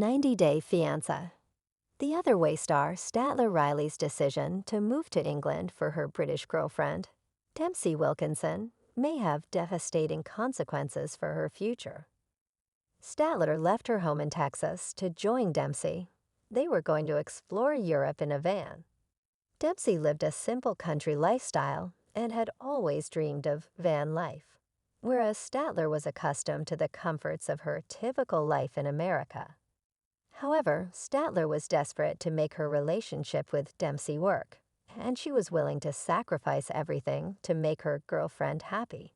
90-Day Fiancé. The other way star Statler Riley's decision to move to England for her British girlfriend, Dempsey Wilkinson, may have devastating consequences for her future. Statler left her home in Texas to join Dempsey. They were going to explore Europe in a van. Dempsey lived a simple country lifestyle and had always dreamed of van life, whereas Statler was accustomed to the comforts of her typical life in America. However, Statler was desperate to make her relationship with Dempsey work, and she was willing to sacrifice everything to make her girlfriend happy.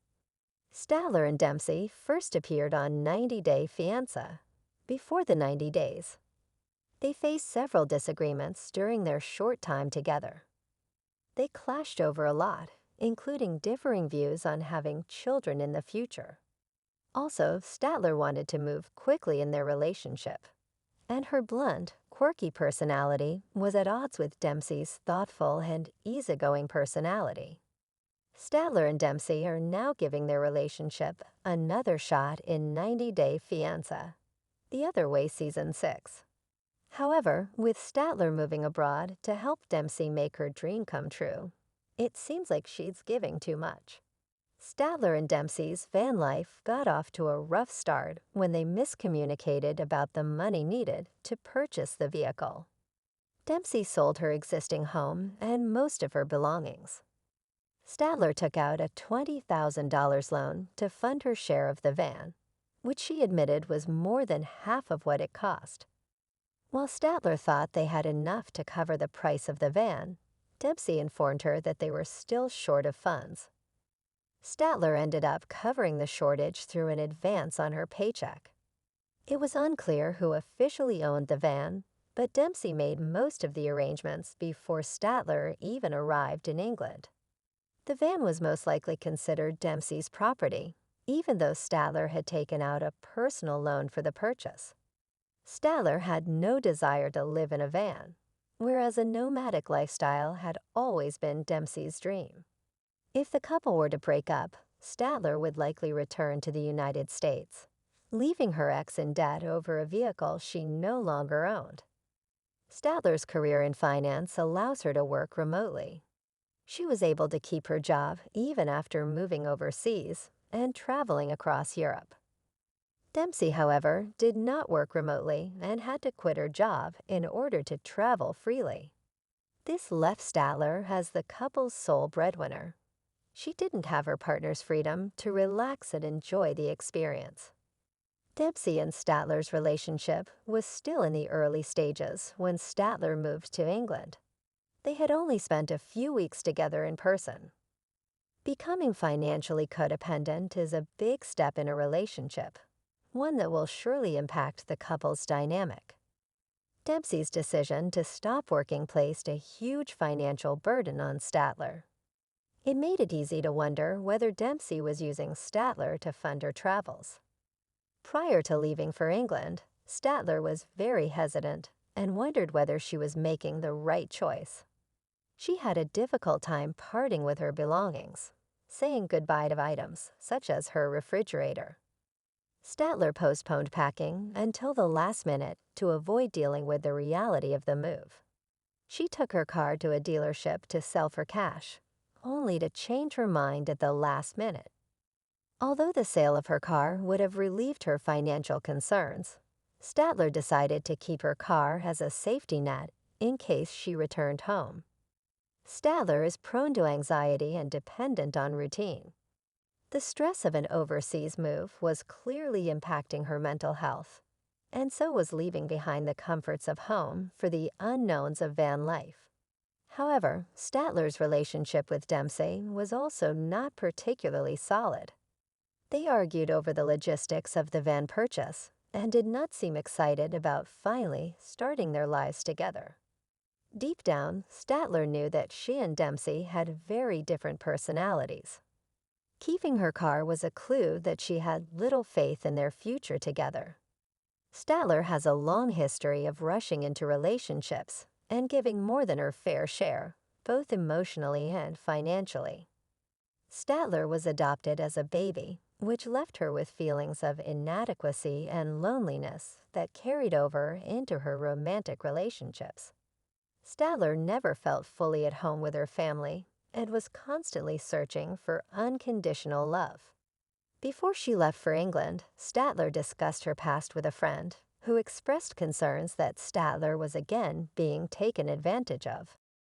Statler and Dempsey first appeared on 90-Day Fiancé, before the 90 days. They faced several disagreements during their short time together. They clashed over a lot, including differing views on having children in the future. Also, Statler wanted to move quickly in their relationship, and her blunt, quirky personality was at odds with Dempsey's thoughtful and easygoing personality. Statler and Dempsey are now giving their relationship another shot in 90-Day Fiancé, The Other Way Season 6. However, with Statler moving abroad to help Dempsey make her dream come true, it seems like she's giving too much. Statler and Dempsey's van life got off to a rough start when they miscommunicated about the money needed to purchase the vehicle. Dempsey sold her existing home and most of her belongings. Statler took out a $20,000 loan to fund her share of the van, which she admitted was more than half of what it cost. While Statler thought they had enough to cover the price of the van, Dempsey informed her that they were still short of funds. Statler ended up covering the shortage through an advance on her paycheck. It was unclear who officially owned the van, but Dempsey made most of the arrangements before Statler even arrived in England. The van was most likely considered Dempsey's property, even though Statler had taken out a personal loan for the purchase. Statler had no desire to live in a van, whereas a nomadic lifestyle had always been Dempsey's dream. If the couple were to break up, Statler would likely return to the United States, leaving her ex in debt over a vehicle she no longer owned. Statler's career in finance allows her to work remotely. She was able to keep her job even after moving overseas and traveling across Europe. Dempsey, however, did not work remotely and had to quit her job in order to travel freely. This left Statler as the couple's sole breadwinner. She didn't have her partner's freedom to relax and enjoy the experience. Dempsey and Statler's relationship was still in the early stages when Statler moved to England. They had only spent a few weeks together in person. Becoming financially codependent is a big step in a relationship, one that will surely impact the couple's dynamic. Dempsey's decision to stop working placed a huge financial burden on Statler. It made it easy to wonder whether Dempsey was using Statler to fund her travels. Prior to leaving for England, Statler was very hesitant and wondered whether she was making the right choice. She had a difficult time parting with her belongings, saying goodbye to items such as her refrigerator. Statler postponed packing until the last minute to avoid dealing with the reality of the move. She took her car to a dealership to sell for cash, only to change her mind at the last minute. Although the sale of her car would have relieved her financial concerns, Statler decided to keep her car as a safety net in case she returned home. Statler is prone to anxiety and dependent on routine. The stress of an overseas move was clearly impacting her mental health, and so was leaving behind the comforts of home for the unknowns of van life. However, Statler's relationship with Dempsey was also not particularly solid. They argued over the logistics of the van purchase and did not seem excited about finally starting their lives together. Deep down, Statler knew that she and Dempsey had very different personalities. Keeping her car was a clue that she had little faith in their future together. Statler has a long history of rushing into relationships and giving more than her fair share, both emotionally and financially. Statler was adopted as a baby which left her with feelings of inadequacy and loneliness that carried over into her romantic relationships. Statler never felt fully at home with her family and was constantly searching for unconditional love. Before she left for England, Statler discussed her past with a friend who expressed concerns that Statler was again being taken advantage of.